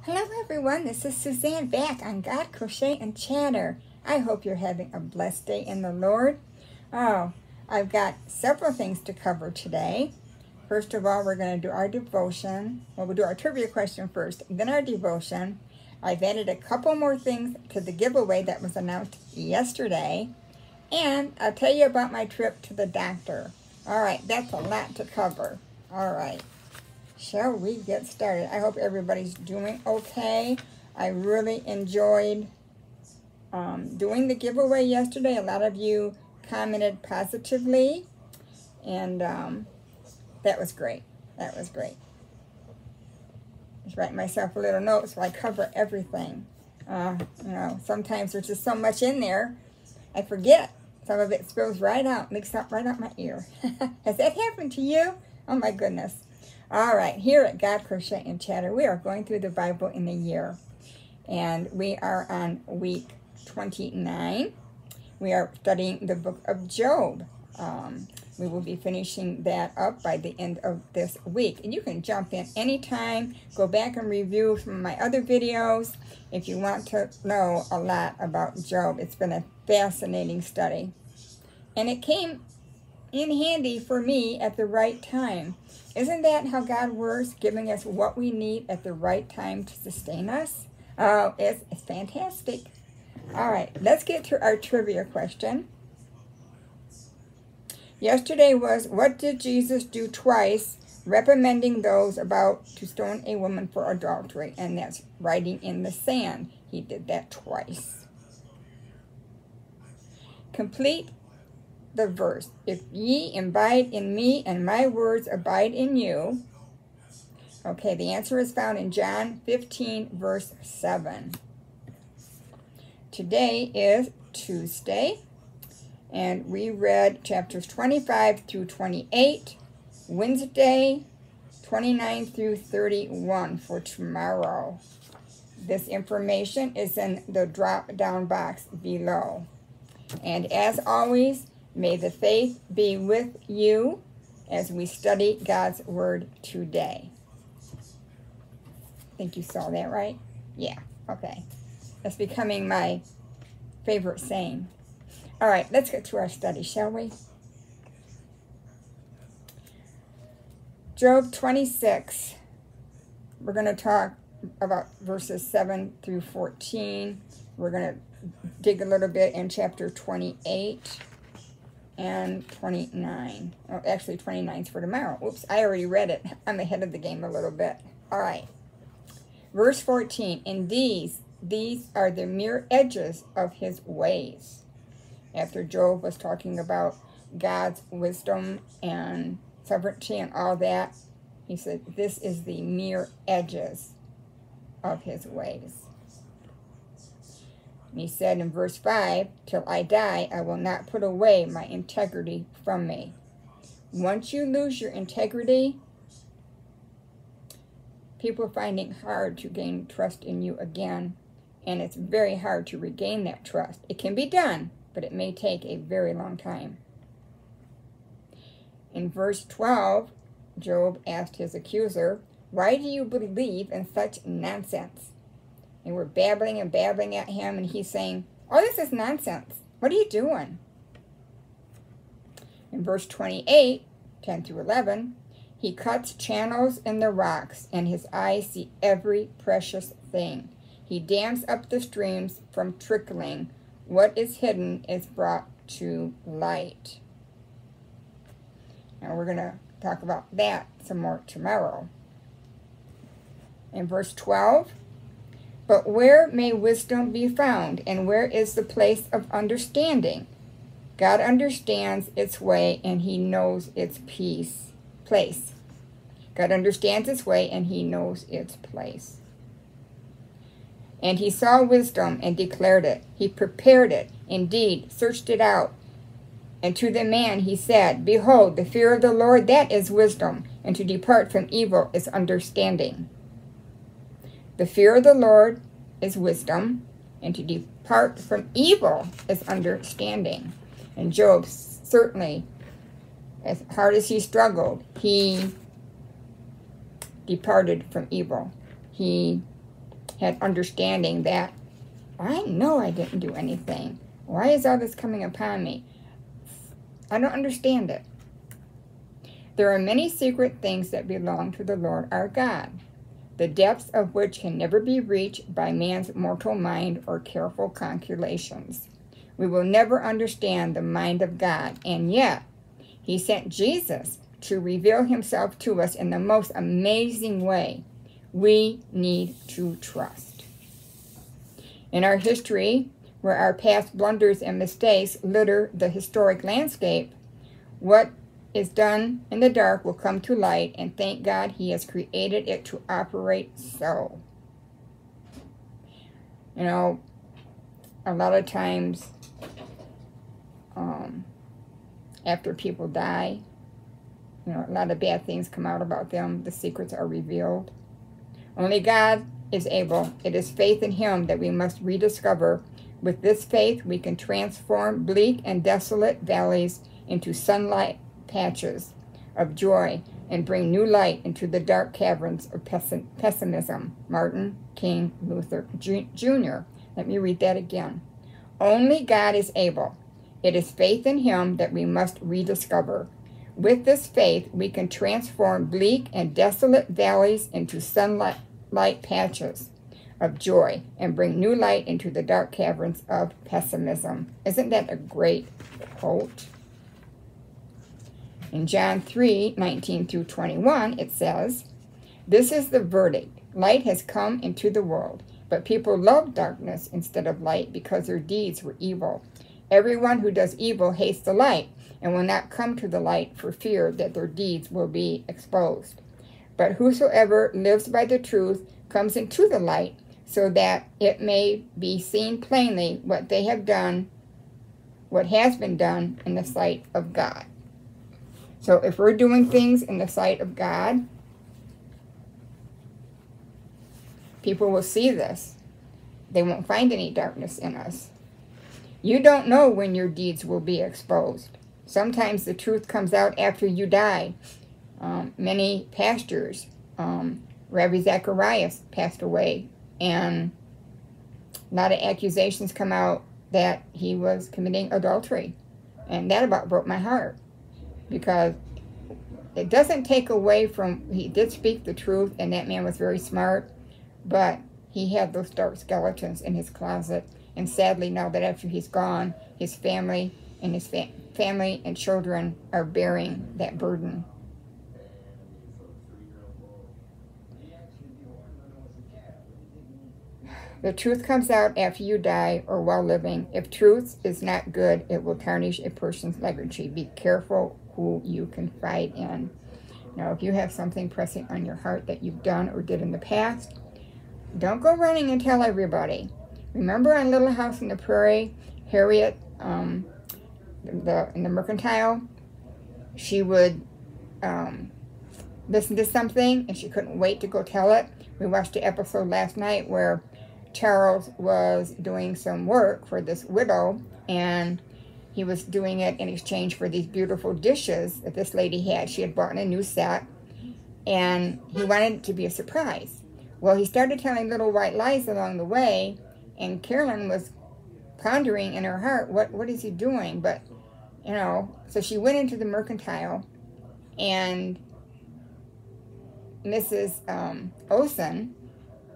Hello everyone, this is Suzanne back on God, Crochet, and Chatter. I hope you're having a blessed day in the Lord. Oh, I've got several things to cover today. First of all, we're going to do our devotion. Well, we'll do our trivia question first, then our devotion. I've added a couple more things to the giveaway that was announced yesterday. And I'll tell you about my trip to the doctor. All right, that's a lot to cover. All right. Shall we get started? I hope everybody's doing okay. I really enjoyed doing the giveaway yesterday. A lot of you commented positively, and that was great. That was great. Just write myself a little note so I cover everything. You know, sometimes there's just so much in there, I forget. Some of it spills right out, leaks out right out my ear. Has that happened to you? Oh my goodness. All right, here at God, Crochet, and Chatter, we are going through the Bible in a year. And we are on week 29. We are studying the book of Job. We will be finishing that up by the end of this week. And you can jump in anytime, go back and review some of my other videos if you want to know a lot about Job. It's been a fascinating study. And it came in handy for me at the right time. Isn't that how God works, giving us what we need at the right time to sustain us? Oh, it's fantastic. All right, let's get to our trivia question. Yesterday was, what did Jesus do twice, reprimanding those about to stone a woman for adultery? And that's writing in the sand. He did that twice. Complete the verse. If ye abide in me and my words abide in you. Okay, the answer is found in John 15, verse 7. Today is Tuesday, and we read chapters 25 through 28, Wednesday 29 through 31 for tomorrow. This information is in the drop-down box below. And as always, may the faith be with you as we study God's Word today. I think you saw that, right? Yeah, okay. That's becoming my favorite saying. All right, let's get to our study, shall we? Job 26. We're going to talk about verses 7 through 14. We're going to dig a little bit in chapter 28. And 29. Oh, actually 29 is for tomorrow. Oops, I already read it. I'm ahead of the game a little bit. All right. Verse 14. And these are the mere edges of his ways. After Job was talking about God's wisdom and sovereignty and all that, he said, this is the mere edges of his ways. And he said in verse 5, till I die, I will not put away my integrity from me. Once you lose your integrity, people are finding it hard to gain trust in you again. And it's very hard to regain that trust. It can be done, but it may take a very long time. In verse 12, Job asked his accuser, why do you believe in such nonsense? And we're babbling and babbling at him, and he's saying, oh, this is nonsense. What are you doing? In verse 28, 10 through 11, he cuts channels in the rocks, and his eyes see every precious thing. He dams up the streams from trickling. What is hidden is brought to light. Now we're going to talk about that some more tomorrow. In verse 12, but where may wisdom be found, and where is the place of understanding? God understands its way, and he knows its place. God understands its way, and he knows its place. And he saw wisdom and declared it. He prepared it, indeed, searched it out. And to the man he said, behold, the fear of the Lord, that is wisdom, and to depart from evil is understanding. The fear of the Lord is wisdom, and to depart from evil is understanding. And Job certainly, as hard as he struggled, he departed from evil. He had understanding that, I know I didn't do anything. Why is all this coming upon me? I don't understand it. There are many secret things that belong to the Lord our God, the depths of which can never be reached by man's mortal mind or careful calculations. We will never understand the mind of God, and yet he sent Jesus to reveal himself to us in the most amazing way. We need to trust. In our history, where our past blunders and mistakes litter the historic landscape, what is done in the dark will come to light, and thank God he has created it to operate so. You know, a lot of times after people die, you know, a lot of bad things come out about them. The secrets are revealed. Only God is able. It is faith in him that we must rediscover. With this faith, we can transform bleak and desolate valleys into sunlight patches of joy and bring new light into the dark caverns of pessimism. Martin King Luther Jr. Let me read that again. Only God is able. It is faith in him that we must rediscover. With this faith, we can transform bleak and desolate valleys into sunlight patches of joy and bring new light into the dark caverns of pessimism. Isn't that a great quote? In John 3:19 through 21, it says, "This is the verdict. Light has come into the world, but people loved darkness instead of light because their deeds were evil. Everyone who does evil hates the light and will not come to the light for fear that their deeds will be exposed. But whosoever lives by the truth comes into the light, so that it may be seen plainly what they have done, what has been done in the sight of God." So if we're doing things in the sight of God, people will see this. They won't find any darkness in us. You don't know when your deeds will be exposed. Sometimes the truth comes out after you die. Many pastors, Rabbi Zacharias passed away, and a lot of accusations come out that he was committing adultery. And that about broke my heart, because it doesn't take away from, he did speak the truth, and that man was very smart, but he had those dark skeletons in his closet. And sadly, now that after he's gone, his family and his family and children are bearing that burden. The truth comes out after you die or while living. If truth is not good, it will tarnish a person's legacy. Be careful who you confide in. Now, if you have something pressing on your heart that you've done or did in the past, don't go running and tell everybody. Remember on Little House on the Prairie, Harriet, in the Mercantile, she would listen to something and she couldn't wait to go tell it. We watched the episode last night where Charles was doing some work for this widow, and he was doing it in exchange for these beautiful dishes that this lady had. She had bought a new set, and he wanted it to be a surprise. Well, he started telling little white lies along the way, and Carolyn was pondering in her heart, what is he doing? But, you know, so she went into the Mercantile, and Mrs. Olson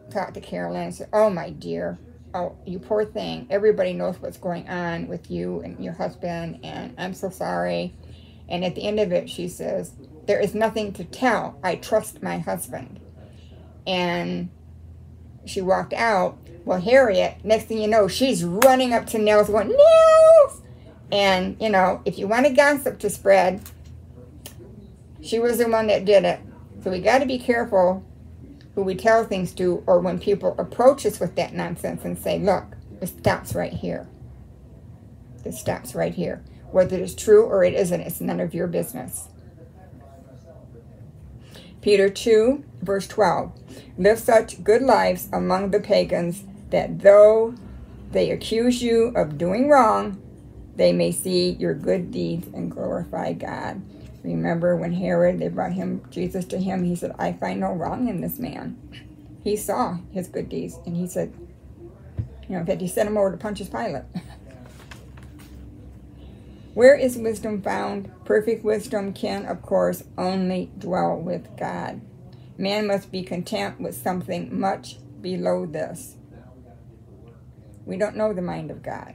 talked to Carolyn and said, "Oh, my dear, oh, you poor thing. Everybody knows what's going on with you and your husband, and I'm so sorry." And at the end of it, she says, "There is nothing to tell. I trust my husband." And she walked out. Well, Harriet, next thing you know, she's running up to Nels going, "Nels!" And, you know, if you want a gossip to spread, she was the one that did it. So we got to be careful who we tell things to, or when people approach us with that nonsense and say, "Look, it stops right here. It stops right here." Whether it's true or it isn't, it's none of your business. Peter 2, verse 12. "Live such good lives among the pagans that though they accuse you of doing wrong, they may see your good deeds and glorify God." Remember when Herod, they brought Jesus to him, he said, "I find no wrong in this man." he saw his good deeds, and he said, in fact, he sent him over to Pontius Pilate. Where is wisdom found? Perfect wisdom can, of course, only dwell with God. Man must be content with something much below this. We don't know the mind of God,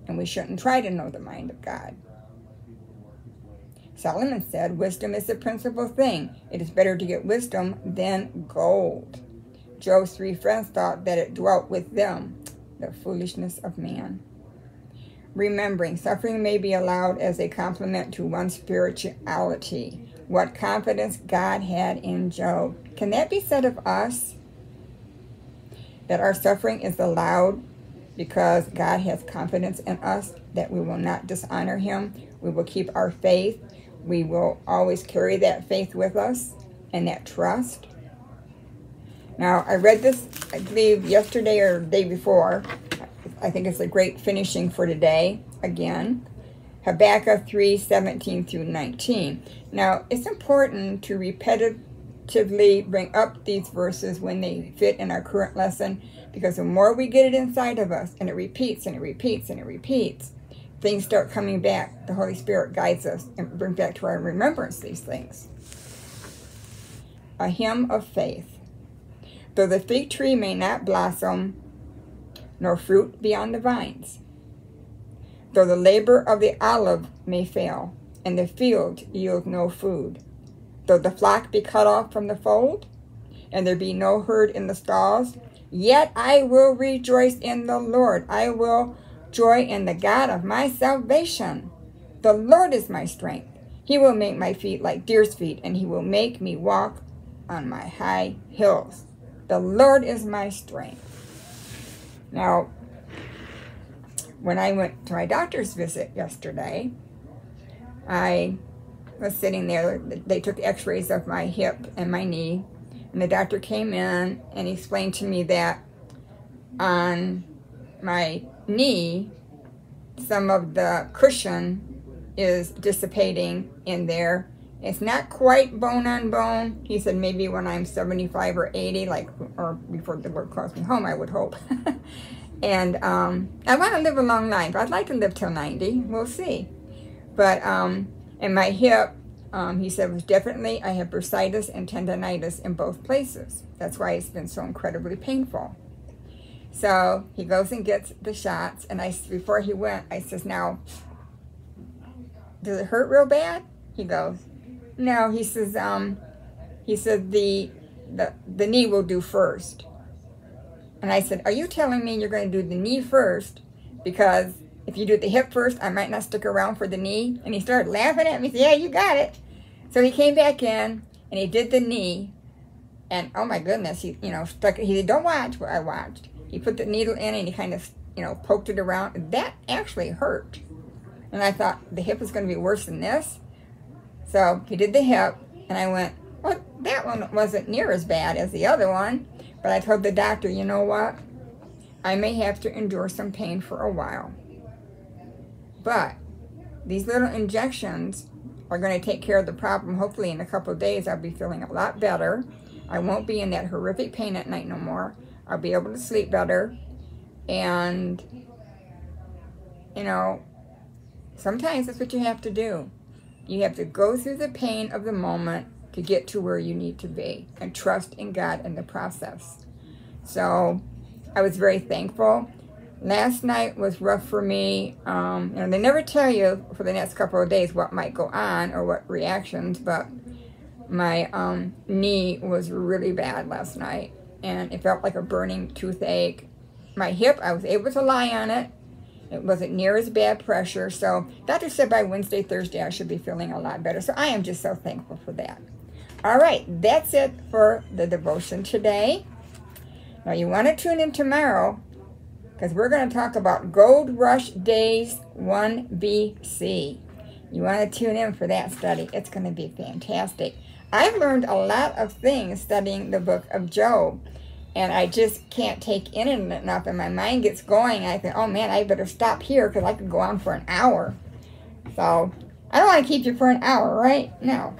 and we shouldn't try to know the mind of God. Solomon said, wisdom is the principal thing. It is better to get wisdom than gold. Job's 3 friends thought that it dwelt with them, the foolishness of man. Remembering, suffering may be allowed as a compliment to one's spirituality. What confidence God had in Job. Can that be said of us? That our suffering is allowed because God has confidence in us, that we will not dishonor him. We will keep our faith. We will always carry that faith with us and that trust. Now, I read this, I believe, yesterday or the day before. I think it's a great finishing for today. Again, Habakkuk 3:17 through 19. Now, it's important to repetitively bring up these verses when they fit in our current lesson, because the more we get it inside of us, and it repeats and it repeats and it repeats, things start coming back. The Holy Spirit guides us and brings back to our remembrance these things. A hymn of faith. Though the fig tree may not blossom, nor fruit be on the vines, though the labor of the olive may fail, and the field yield no food, though the flock be cut off from the fold, and there be no herd in the stalls, yet I will rejoice in the Lord. I will joy in the God of my salvation. The Lord is my strength. He will make my feet like deer's feet, and he will make me walk on my high hills. The Lord is my strength. Now, when I went to my doctor's visit yesterday, I was sitting there. They took x-rays of my hip and my knee, and the doctor came in and explained to me that on my knee, some of the cushion is dissipating in there. It's not quite bone on bone. He said maybe when I'm 75 or 80, or before the Lord calls me home, I would hope. And I want to live a long life. I'd like to live till 90. We'll see. But in my hip, he said, was definitely, I have bursitis and tendonitis in both places. That's why it's been so incredibly painful. So he goes and gets the shots. And before he went, I says, now, does it hurt real bad? He goes, no. He says, the knee will do first. And I said, are you telling me you're going to do the knee first? Because if you do the hip first, I might not stick around for the knee. And he started laughing at me. He said, yeah, you got it. So he came back in and he did the knee. And oh my goodness, he stuck it. He said, don't watch. Well, I watched. He put the needle in and he kind of, poked it around. That actually hurt. And I thought, the hip is going to be worse than this. So he did the hip. And I went, well, that one wasn't near as bad as the other one. But I told the doctor, you know what? I may have to endure some pain for a while. But these little injections are going to take care of the problem. Hopefully in a couple of days I'll be feeling a lot better. I won't be in that horrific pain at night no more. I'll be able to sleep better. And, sometimes that's what you have to do. You have to go through the pain of the moment to get to where you need to be and trust in God in the process. So I was very thankful. Last night was rough for me. They never tell you for the next couple of days what might go on or what reactions, but my knee was really bad last night, and it felt like a burning toothache. My hip, I was able to lie on it. It wasn't near as bad pressure, so doctor said by Wednesday, Thursday, I should be feeling a lot better. So I am just so thankful for that. All right, that's it for the devotion today. Now you want to tune in tomorrow because we're going to talk about Gold Rush Days 1 BC. You want to tune in for that study. It's going to be fantastic. I've learned a lot of things studying the book of Job, and I just can't take in it enough, and my mind gets going. I think, oh man, I better stop here because I could go on for an hour. So I don't want to keep you for an hour, right? No.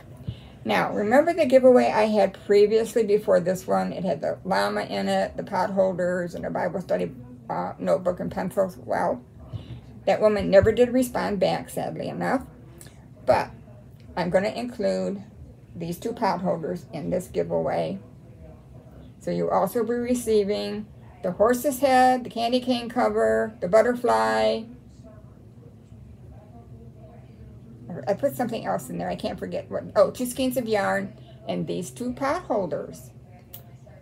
Now, remember the giveaway I had previously before this one? It had the llama in it, the pot holders, and a Bible study notebook and pencils. Well, that woman never did respond back, sadly enough. But I'm going to include these 2 pot holders in this giveaway. So you'll also be receiving the horse's head, the candy cane cover, the butterfly. I put something else in there. I can't forget what. Oh, 2 skeins of yarn and these 2 pot holders.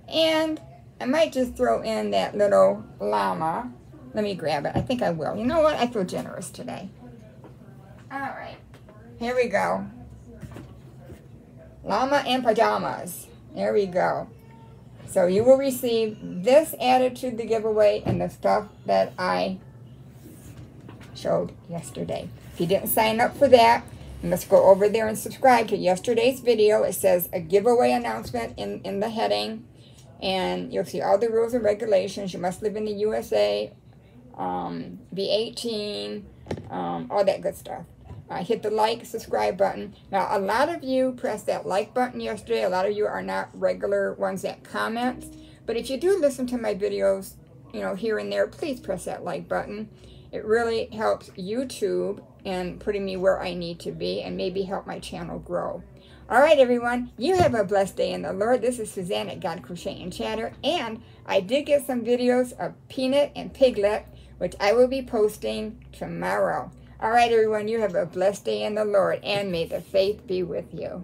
And I might just throw in that little llama. Let me grab it. I think I will. You know what? I feel generous today. All right. Here we go. Llama and pajamas. There we go. So you will receive this added to the giveaway and the stuff that I showed yesterday. If you didn't sign up for that, you must go over there and subscribe to yesterday's video. It says a giveaway announcement in the heading. And you'll see all the rules and regulations. You must live in the USA, be 18, all that good stuff. Hit the like, subscribe button. Now, a lot of you pressed that like button yesterday. A lot of you are not regular ones that comment. But if you do listen to my videos, you know, here and there, please press that like button. It really helps YouTube in putting me where I need to be and maybe help my channel grow. All right, everyone. You have a blessed day in the Lord. This is Suzanne at God Crochet and Chatter. And I did get some videos of Peanut and Piglet, which I will be posting tomorrow. All right, everyone, you have a blessed day in the Lord, and may the faith be with you.